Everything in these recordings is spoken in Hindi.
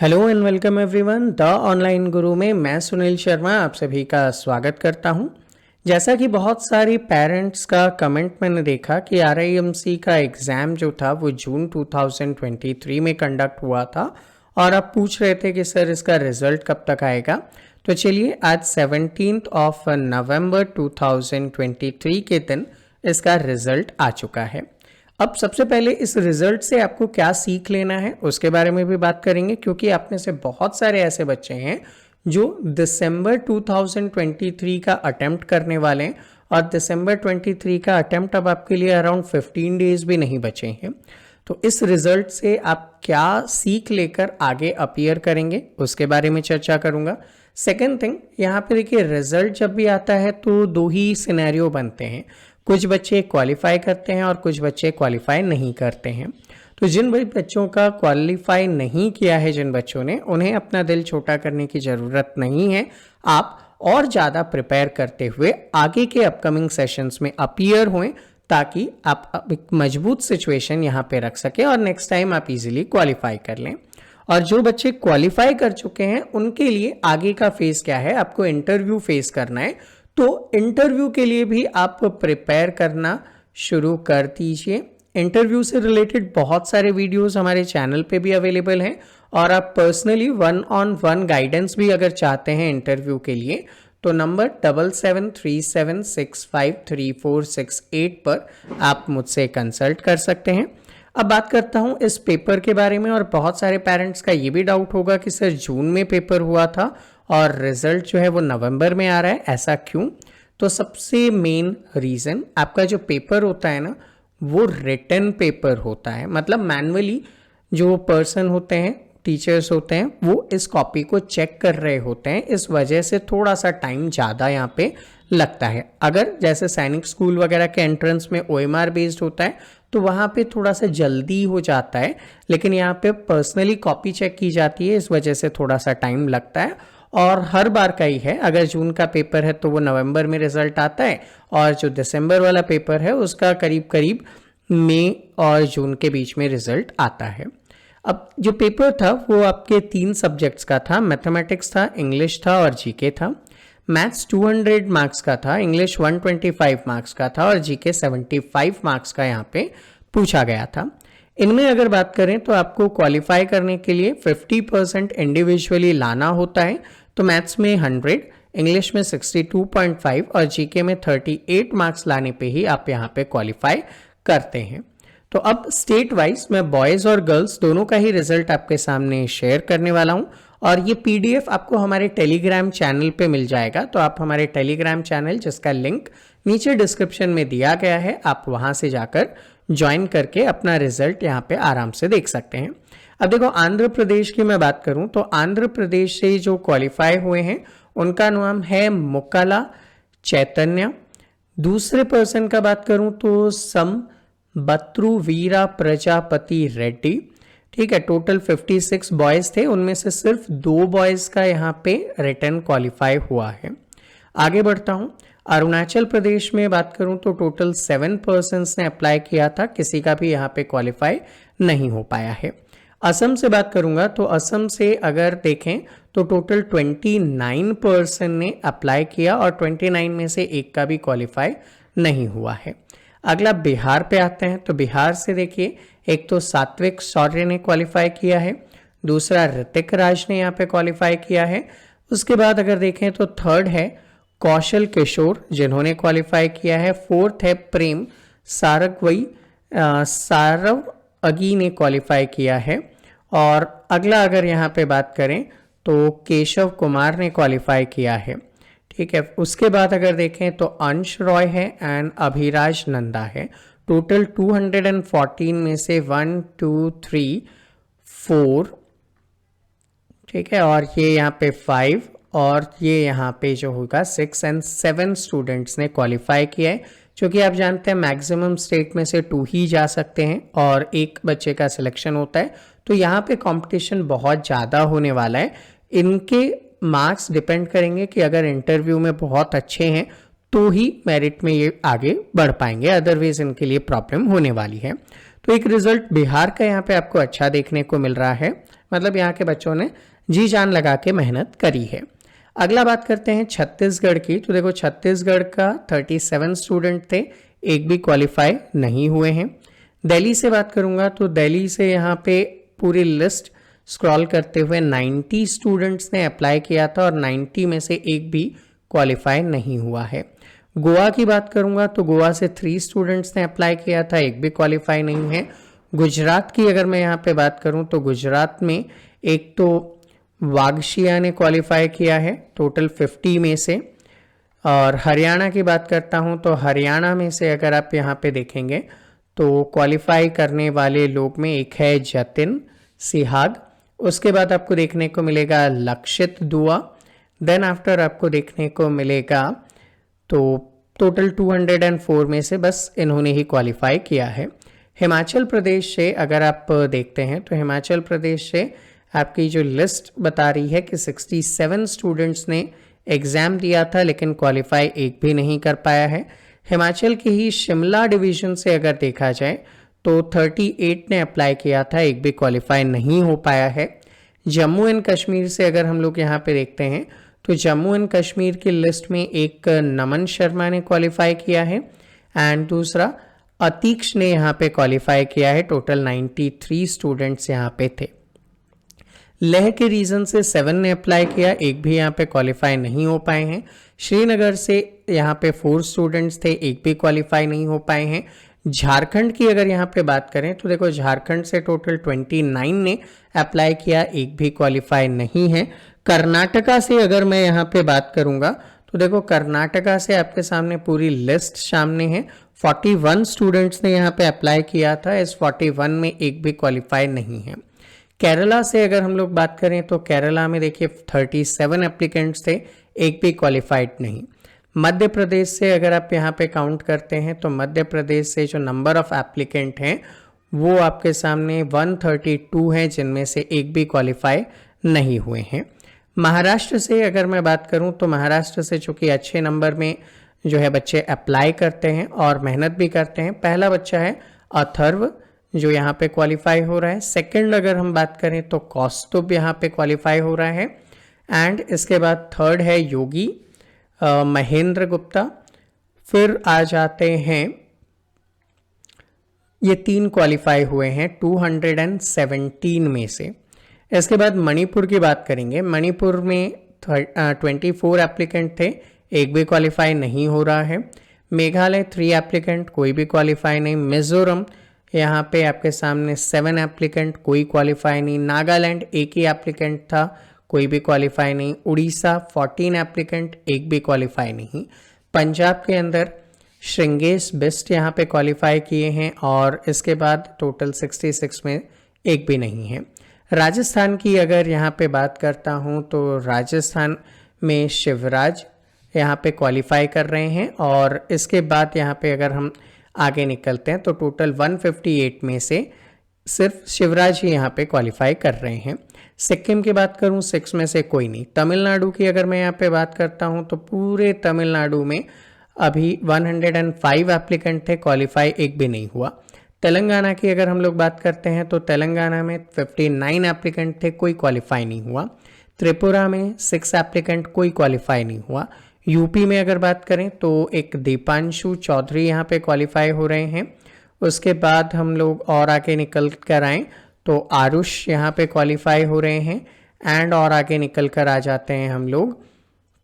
Hello and welcome everyone the online गुरु में मैं सुनील शर्मा आप सभी का स्वागत करता हूं। जैसा कि बहुत सारे पेरेंट्स का कमेंट मैंने देखा कि आरआईएमसी का एग्ज़ाम जो था वो जून 2023 में कंडक्ट हुआ था और आप पूछ रहे थे कि सर इसका रिज़ल्ट कब तक आएगा। तो चलिए आज 17 नवंबर 2023 के दिन इसका रिज़ल्ट आ चुका है। अब सबसे पहले इस रिजल्ट से आपको क्या सीख लेना है उसके बारे में भी बात करेंगे, क्योंकि आप में से बहुत सारे ऐसे बच्चे हैं जो दिसंबर 2023 का अटेम्प्ट करने वाले हैं और दिसंबर 23 का अटेम्प्ट अब आपके लिए अराउंड 15 डेज भी नहीं बचे हैं। तो इस रिजल्ट से आप क्या सीख लेकर आगे अपीयर करेंगे उसके बारे में चर्चा करूंगा। सेकेंड थिंग, यहाँ पे देखिए रिजल्ट जब भी आता है तो दो ही सिनेरियो बनते हैं, कुछ बच्चे क्वालिफाई करते हैं और कुछ बच्चे क्वालिफाई नहीं करते हैं। तो जिन बच्चों का क्वालिफाई नहीं किया है, जिन बच्चों ने, उन्हें अपना दिल छोटा करने की ज़रूरत नहीं है। आप और ज़्यादा प्रिपेयर करते हुए आगे के अपकमिंग सेशंस में अपीयर हुए ताकि आप एक मजबूत सिचुएशन यहाँ पे रख सकें और नेक्स्ट टाइम आप इजीली क्वालिफाई कर लें। और जो बच्चे क्वालिफाई कर चुके हैं उनके लिए आगे का फेज क्या है, आपको इंटरव्यू फेस करना है। तो इंटरव्यू के लिए भी आप प्रिपेयर करना शुरू कर दीजिए। इंटरव्यू से रिलेटेड बहुत सारे वीडियोस हमारे चैनल पे भी अवेलेबल हैं और आप पर्सनली 1-on-1 गाइडेंस भी अगर चाहते हैं इंटरव्यू के लिए तो नंबर 7737653468 पर आप मुझसे कंसल्ट कर सकते हैं। अब बात करता हूं इस पेपर के बारे में, और बहुत सारे पेरेंट्स का ये भी डाउट होगा कि सर जून में पेपर हुआ था और रिजल्ट जो है वो नवंबर में आ रहा है, ऐसा क्यों? तो सबसे मेन रीज़न, आपका जो पेपर होता है ना वो रिटन पेपर होता है, मतलब मैनुअली जो पर्सन होते हैं, टीचर्स होते हैं, वो इस कॉपी को चेक कर रहे होते हैं। इस वजह से थोड़ा सा टाइम ज़्यादा यहाँ पे लगता है। अगर जैसे सैनिक स्कूल वगैरह के एंट्रेंस में OMR बेस्ड होता है तो वहाँ पे थोड़ा सा जल्दी हो जाता है, लेकिन यहाँ पे पर्सनली कॉपी चेक की जाती है, इस वजह से थोड़ा सा टाइम लगता है। और हर बार का ही है, अगर जून का पेपर है तो वो नवंबर में रिजल्ट आता है और जो दिसंबर वाला पेपर है उसका करीब करीब मई और जून के बीच में रिजल्ट आता है। अब जो पेपर था वो आपके 3 सब्जेक्ट्स का था, मैथमेटिक्स था, इंग्लिश था और जीके था। मैथ्स 200 मार्क्स का था, इंग्लिश 125 मार्क्स का था और जीके 75 मार्क्स का यहाँ पे पूछा गया था। इनमें अगर बात करें तो आपको क्वालिफाई करने के लिए 50% इंडिविजुअली लाना होता है। तो मैथ्स में 100, इंग्लिश में 62.5 और जीके में 38 मार्क्स लाने पे ही आप यहाँ पे क्वालिफाई करते हैं। तो अब स्टेट वाइज मैं बॉयज़ और गर्ल्स दोनों का ही रिजल्ट आपके सामने शेयर करने वाला हूँ और ये PDF आपको हमारे टेलीग्राम चैनल पे मिल जाएगा। तो आप हमारे टेलीग्राम चैनल, जिसका लिंक नीचे डिस्क्रिप्शन में दिया गया है, आप वहाँ से जाकर ज्वाइन करके अपना रिजल्ट यहाँ पे आराम से देख सकते हैं। अब देखो, आंध्र प्रदेश की मैं बात करूं तो आंध्र प्रदेश से जो क्वालिफाई हुए हैं उनका नाम है मुक्काला चैतन्य। दूसरे पर्सन का बात करूं तो बत्रू वीरा प्रजापति रेड्डी। ठीक है, टोटल 56 बॉयज थे, उनमें से सिर्फ 2 बॉयज का यहाँ पे रिटर्न क्वालिफाई हुआ है। आगे बढ़ता हूँ, अरुणाचल प्रदेश में बात करूं तो टोटल 7 पर्सन्स ने अप्लाई किया था, किसी का भी यहाँ पे क्वालिफाई नहीं हो पाया है। असम से बात करूंगा तो असम से अगर देखें तो टोटल 29 पर्सन ने अप्लाई किया और 29 में से एक का भी क्वालिफाई नहीं हुआ है। अगला बिहार पे आते हैं तो बिहार से देखिए, एक तो सात्विक शौर्य ने क्वालिफाई किया है, दूसरा ऋतिक राज ने यहाँ पे क्वालिफाई किया है। उसके बाद अगर देखें तो थर्ड है कौशल किशोर, जिन्होंने क्वालिफाई किया है। फोर्थ है प्रेम सारव अगी ने क्वालिफाई किया है। और अगला अगर यहाँ पे बात करें तो केशव कुमार ने क्वालिफाई किया है। ठीक है, उसके बाद अगर देखें तो अंश रॉय है एंड अभिराज नंदा है। टोटल 214 में से 1, 2, 3, 4, ठीक है, और ये यहाँ पे 5 और ये यहाँ पे जो होगा 6 एंड 7 स्टूडेंट्स ने क्वालिफाई किया है। क्योंकि आप जानते हैं मैक्सिमम स्टेट में से 2 ही जा सकते हैं और एक बच्चे का सिलेक्शन होता है, तो यहाँ पे कंपटीशन बहुत ज़्यादा होने वाला है। इनके मार्क्स डिपेंड करेंगे कि अगर इंटरव्यू में बहुत अच्छे हैं तो ही मेरिट में ये आगे बढ़ पाएंगे, अदरवाइज इनके लिए प्रॉब्लम होने वाली है। तो एक रिजल्ट बिहार का यहाँ पे आपको अच्छा देखने को मिल रहा है। मतलब यहाँ के बच्चों ने जी जान लगा के मेहनत करी है। अगला बात करते हैं छत्तीसगढ़ की। तो देखो छत्तीसगढ़ का 37 स्टूडेंट थे, एक भी क्वालिफाई नहीं हुए हैं। दिल्ली से बात करूंगा तो दिल्ली से यहाँ पे पूरी लिस्ट स्क्रॉल करते हुए 90 स्टूडेंट्स ने अप्लाई किया था और 90 में से एक भी क्वालिफाई नहीं हुआ है। गोवा की बात करूंगा तो गोवा से 3 स्टूडेंट्स ने अप्लाई किया था, एक भी क्वालिफाई नहीं है। गुजरात की अगर मैं यहाँ पे बात करूं तो गुजरात में एक तो वागशिया ने क्वालिफाई किया है टोटल 50 में से। और हरियाणा की बात करता हूं तो हरियाणा में से अगर आप यहाँ पे देखेंगे तो क्वालिफाई करने वाले लोग में एक है जतिन सिहाग, उसके बाद आपको देखने को मिलेगा लक्षित दुआ, देन आफ्टर आपको देखने को मिलेगा तो टोटल 204 में से बस इन्होंने ही क्वालिफाई किया है। हिमाचल प्रदेश से अगर आप देखते हैं तो हिमाचल प्रदेश से आपकी जो लिस्ट बता रही है कि 67 स्टूडेंट्स ने एग्ज़ाम दिया था लेकिन क्वालिफाई एक भी नहीं कर पाया है। हिमाचल के ही शिमला डिवीज़न से अगर देखा जाए तो 38 ने अप्लाई किया था, एक भी क्वालिफाई नहीं हो पाया है। जम्मू एंड कश्मीर से अगर हम लोग यहाँ पे देखते हैं तो जम्मू एंड कश्मीर की लिस्ट में एक नमन शर्मा ने क्वालिफाई किया है एंड दूसरा अतीक्ष ने यहाँ पे क्वालिफाई किया है। टोटल 93 स्टूडेंट्स यहाँ पे थे। लेह के रीजन से 7 ने अप्लाई किया, एक भी यहाँ पे क्वालिफाई नहीं हो पाए हैं। श्रीनगर से यहाँ पे 4 स्टूडेंट्स थे, एक भी क्वालिफाई नहीं हो पाए हैं। झारखंड की अगर यहाँ पे बात करें तो देखो झारखंड से टोटल 29 ने अप्लाई किया, एक भी क्वालिफाई नहीं है। कर्नाटका से अगर मैं यहाँ पे बात करूंगा तो देखो कर्नाटका से आपके सामने पूरी लिस्ट सामने है। 41 स्टूडेंट्स ने यहाँ पे अप्लाई किया था, इस 41 में एक भी क्वालिफाई नहीं है। केरला से अगर हम लोग बात करें तो केरला में देखिए 37 एप्लीकेंट्स थे, एक भी क्वालिफाइड नहीं। मध्य प्रदेश से अगर आप यहाँ पे काउंट करते हैं तो मध्य प्रदेश से जो नंबर ऑफ एप्लीकेंट हैं वो आपके सामने 132 हैं, जिनमें से एक भी क्वालिफाई नहीं हुए हैं। महाराष्ट्र से अगर मैं बात करूं तो महाराष्ट्र से चूँकि अच्छे नंबर में जो है बच्चे अप्लाई करते हैं और मेहनत भी करते हैं। पहला बच्चा है अथर्व जो यहाँ पे क्वालिफाई हो रहा है। सेकंड अगर हम बात करें तो कौस्तुभ यहाँ पे क्वालिफाई हो रहा है एंड इसके बाद थर्ड है योगी महेंद्र गुप्ता। फिर आ जाते हैं, ये 3 क्वालिफाई हुए हैं 217 में से। इसके बाद मणिपुर की बात करेंगे। मणिपुर में 24 एप्लीकेंट थे, एक भी क्वालिफाई नहीं हो रहा है। मेघालय 3 एप्लीकेंट, कोई भी क्वालिफाई नहीं। मिजोरम यहाँ पे आपके सामने 7 एप्लीकेंट, कोई क्वालिफाई नहीं। नागालैंड एक ही एप्लीकेंट था, कोई भी क्वालिफाई नहीं। उड़ीसा 14 एप्लीकेंट, एक भी क्वालिफाई नहीं। पंजाब के अंदर श्रृंगेश बिस्ट यहाँ पे क्वालिफाई किए हैं और इसके बाद टोटल 66 में एक भी नहीं है। राजस्थान की अगर यहाँ पे बात करता हूँ तो राजस्थान में शिवराज यहाँ पे क्वालिफाई कर रहे हैं और इसके बाद यहाँ पे अगर हम आगे निकलते हैं तो टोटल 158 में से सिर्फ शिवराज ही यहाँ पे क्वालिफाई कर रहे हैं। सिक्किम की बात करूँ 6 में से कोई नहीं। तमिलनाडु की अगर मैं यहाँ पे बात करता हूँ तो पूरे तमिलनाडु में अभी 105 एप्लीकेंट थे, क्वालिफाई एक भी नहीं हुआ। तेलंगाना की अगर हम लोग बात करते हैं तो तेलंगाना में 59 एप्लीकेंट थे, कोई क्वालिफाई नहीं हुआ। त्रिपुरा में 6 एप्लीकेंट, कोई क्वालिफाई नहीं हुआ। यूपी में अगर बात करें तो एक दीपांशु चौधरी यहाँ पे क्वालिफाई हो रहे हैं। उसके बाद हम लोग और आगे निकल कर आएँ तो आरुष यहाँ पे क्वालिफाई हो रहे हैं एंड और आगे निकल कर आ जाते हैं हम लोग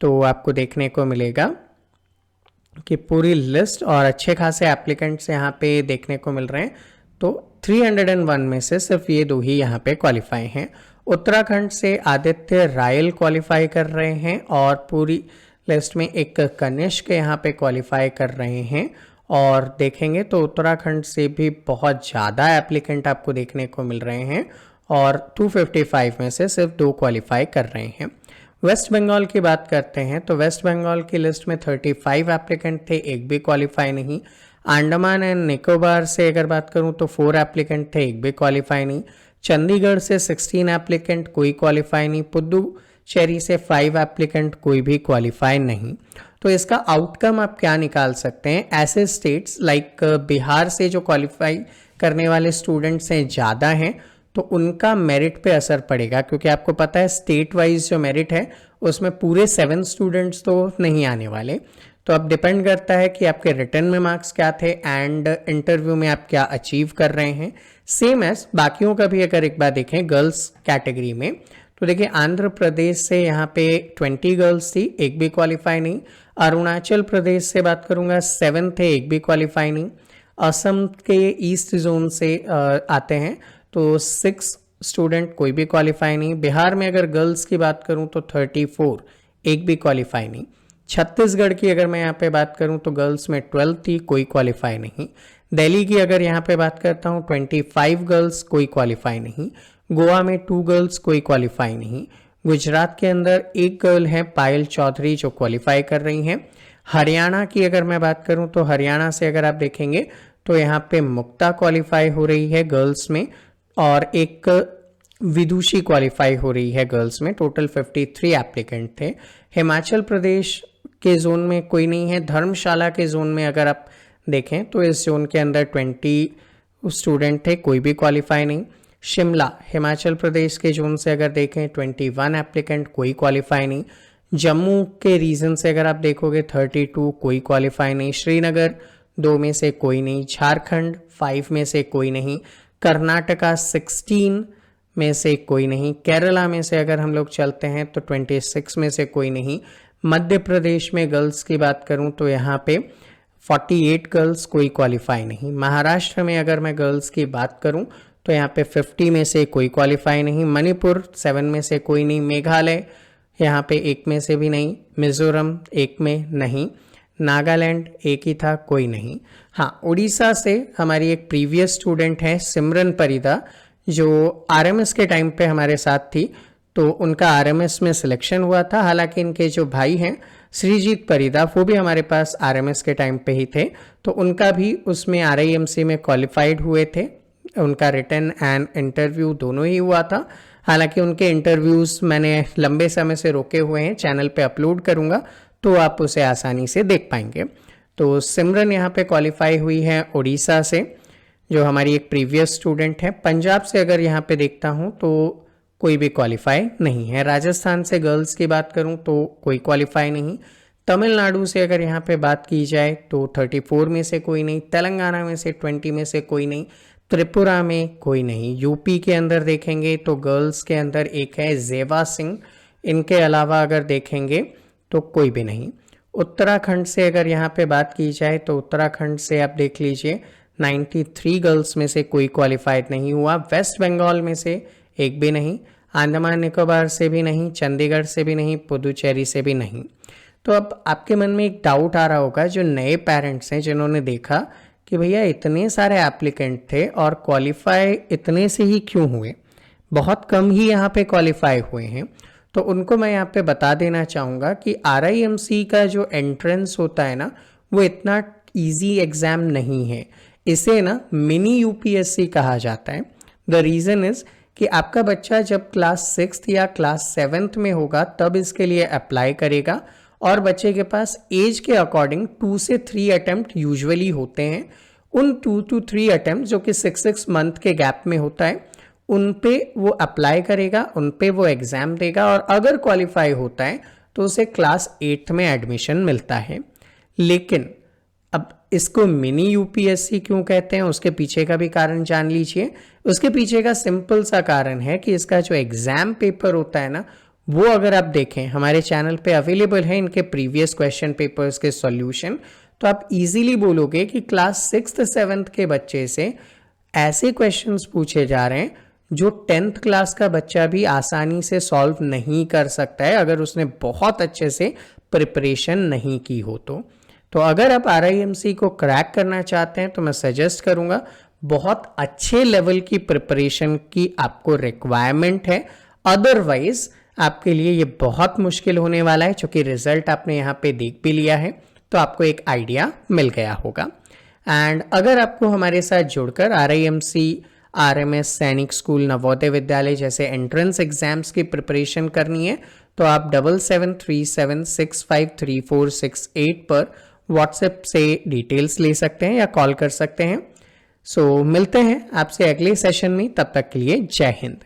तो आपको देखने को मिलेगा कि पूरी लिस्ट और अच्छे खासे एप्लीकेंट्स यहाँ पे देखने को मिल रहे हैं। तो 301 में से सिर्फ ये 2 ही यहाँ पे क्वालिफाई हैं। उत्तराखंड से आदित्य रायल क्वालिफाई कर रहे हैं और पूरी लिस्ट में एक कनिष्क यहाँ पे क्वालिफाई कर रहे हैं और देखेंगे तो उत्तराखंड से भी बहुत ज़्यादा एप्लीकेंट आपको देखने को मिल रहे हैं और 255 में से सिर्फ 2 क्वालिफाई कर रहे हैं। वेस्ट बंगाल की बात करते हैं तो वेस्ट बंगाल की लिस्ट में 35 एप्लीकेंट थे, एक भी क्वालिफाई नहीं। अंडमान एंड निकोबार से अगर बात करूं तो 4 एप्लीकेंट थे, एक भी क्वालिफाई नहीं। चंडीगढ़ से 16 एप्लीकेंट, कोई क्वालिफाई नहीं। पुदुचेरी से 5 एप्लीकेंट, कोई भी क्वालिफाई नहीं। तो इसका आउटकम आप क्या निकाल सकते हैं? ऐसे स्टेट्स लाइक बिहार से जो क्वालिफाई करने वाले स्टूडेंट्स हैं ज़्यादा हैं, तो उनका मेरिट पे असर पड़ेगा, क्योंकि आपको पता है स्टेट वाइज जो मेरिट है उसमें पूरे 7 स्टूडेंट्स तो नहीं आने वाले। तो अब डिपेंड करता है कि आपके रिटर्न में मार्क्स क्या थे एंड इंटरव्यू में आप क्या अचीव कर रहे हैं। सेम एज बाकियों का भी अगर एक बार देखें गर्ल्स कैटेगरी में, तो देखिए आंध्र प्रदेश से यहाँ पे 20 गर्ल्स थी, एक भी क्वालिफाई नहीं। अरुणाचल प्रदेश से बात करूँगा 7 थे, एक भी क्वालिफाई नहीं। असम के ईस्ट जोन से आते हैं तो 6 स्टूडेंट, कोई भी क्वालिफाई नहीं। बिहार में अगर गर्ल्स की बात करूं तो 34, एक भी क्वालिफाई नहीं। छत्तीसगढ़ की अगर मैं यहाँ पे बात करूं तो गर्ल्स में 12 थी, कोई क्वालिफाई नहीं। दिल्ली की अगर यहाँ पे बात करता हूँ 25 गर्ल्स, कोई क्वालिफाई नहीं। गोवा में 2 गर्ल्स, कोई क्वालिफाई नहीं। गुजरात के अंदर एक गर्ल है पायल चौधरी जो क्वालिफाई कर रही हैं। हरियाणा की अगर मैं बात करूं तो हरियाणा से अगर आप देखेंगे तो यहाँ पे मुक्ता क्वालिफाई हो रही है गर्ल्स में, और एक विदुषी क्वालिफाई हो रही है गर्ल्स में। टोटल 53 एप्लीकेंट थे। हिमाचल प्रदेश के जोन में कोई नहीं है। धर्मशाला के जोन में अगर आप देखें तो इस जोन के अंदर 20 स्टूडेंट थे, कोई भी क्वालिफाई नहीं। शिमला हिमाचल प्रदेश के जोन से अगर देखें 21 एप्लीकेंट, कोई क्वालिफाई नहीं। जम्मू के रीजन से अगर आप देखोगे 32, कोई क्वालिफाई नहीं। श्रीनगर 2 में से कोई नहीं। झारखंड 5 में से कोई नहीं। कर्नाटका 16 में से कोई नहीं। केरला में से अगर हम लोग चलते हैं तो 26 में से कोई नहीं। मध्य प्रदेश में गर्ल्स की बात करूं तो यहाँ पे 48 गर्ल्स, कोई क्वालिफाई नहीं। महाराष्ट्र में अगर मैं गर्ल्स की बात करूं तो यहाँ पे 50 में से कोई क्वालिफाई नहीं। मणिपुर 7 में से कोई नहीं। मेघालय यहाँ पे 1 में से भी नहीं। मिजोरम 1 में नहीं। नागालैंड 1 ही था, कोई नहीं। हाँ, उड़ीसा से हमारी एक प्रीवियस स्टूडेंट है सिमरन परिदा, जो आरएमएस के टाइम पे हमारे साथ थी, तो उनका आरएमएस में सिलेक्शन हुआ था। हालांकि इनके जो भाई हैं श्रीजीत परिदा, वो भी हमारे पास आरएमएस के टाइम पे ही थे, तो उनका भी उसमें आरआईएमसी में क्वालिफाइड हुए थे। उनका रिटन एंड इंटरव्यू दोनों ही हुआ था। हालांकि उनके इंटरव्यूज़ मैंने लंबे समय से रोके हुए हैं, चैनल पे अपलोड करूंगा तो आप उसे आसानी से देख पाएंगे। तो सिमरन यहाँ पे क्वालिफाई हुई है उड़ीसा से, जो हमारी एक प्रीवियस स्टूडेंट है। पंजाब से अगर यहाँ पे देखता हूँ तो कोई भी क्वालिफाई नहीं है। राजस्थान से गर्ल्स की बात करूँ तो कोई क्वालिफाई नहीं। तमिलनाडु से अगर यहाँ पे बात की जाए तो 34 में से कोई नहीं। तेलंगाना में से 20 में से कोई नहीं। त्रिपुरा में कोई नहीं। यूपी के अंदर देखेंगे तो गर्ल्स के अंदर एक है जेवा सिंह, इनके अलावा अगर देखेंगे तो कोई भी नहीं। उत्तराखंड से अगर यहाँ पे बात की जाए तो उत्तराखंड से आप देख लीजिए 93 गर्ल्स में से कोई क्वालिफाइड नहीं हुआ। वेस्ट बंगाल में से एक भी नहीं। अंडमान निकोबार से भी नहीं। चंडीगढ़ से भी नहीं। पुदुचेरी से भी नहीं। तो अब आपके मन में एक डाउट आ रहा होगा, जो नए पेरेंट्स हैं जिन्होंने देखा कि भैया इतने सारे एप्लीकेंट थे और क्वालिफाई इतने से ही क्यों हुए, बहुत कम ही यहाँ पे क्वालिफाई हुए हैं, तो उनको मैं यहाँ पे बता देना चाहूँगा कि आरआईएमसी का जो एंट्रेंस होता है ना, वो इतना इजी एग्ज़ाम नहीं है। इसे ना मिनी यूपीएससी कहा जाता है। द रीज़न इज़ कि आपका बच्चा जब क्लास 6 या क्लास 7 में होगा तब इसके लिए अप्लाई करेगा, और बच्चे के पास एज के अकॉर्डिंग 2 से 3 अटेम्प्ट यूजुअली होते हैं। उन 2 to 3 अटेम्प्ट जो कि 6 मंथ के गैप में होता है, उन पे वो अप्लाई करेगा, उन पे वो एग्ज़ाम देगा, और अगर क्वालिफाई होता है तो उसे क्लास 8 में एडमिशन मिलता है। लेकिन अब इसको मिनी यूपीएससी क्यों कहते हैं, उसके पीछे का भी कारण जान लीजिए। उसके पीछे का सिंपल सा कारण है कि इसका जो एग्ज़ाम पेपर होता है ना, वो अगर आप देखें हमारे चैनल पे अवेलेबल है इनके प्रीवियस क्वेश्चन पेपर्स के सॉल्यूशन, तो आप इजीली बोलोगे कि क्लास 6th 7th के बच्चे से ऐसे क्वेश्चंस पूछे जा रहे हैं जो 10th क्लास का बच्चा भी आसानी से सॉल्व नहीं कर सकता है अगर उसने बहुत अच्छे से प्रिपरेशन नहीं की हो। तो अगर आप आरआईएमसी को क्रैक करना चाहते हैं तो मैं सजेस्ट करूंगा, बहुत अच्छे लेवल की प्रिपरेशन की आपको रिक्वायरमेंट है। अदरवाइज आपके लिए ये बहुत मुश्किल होने वाला है, क्योंकि रिजल्ट आपने यहाँ पे देख भी लिया है तो आपको एक आइडिया मिल गया होगा। एंड अगर आपको हमारे साथ जुड़कर आरआईएमसी, आरएमएस, सैनिक स्कूल, नवोदय विद्यालय जैसे एंट्रेंस एग्जाम्स की प्रिपरेशन करनी है तो आप 7737653468 पर व्हाट्सएप से डिटेल्स ले सकते हैं या कॉल कर सकते हैं। सो मिलते हैं आपसे अगले सेशन में, तब तक के लिए जय हिंद।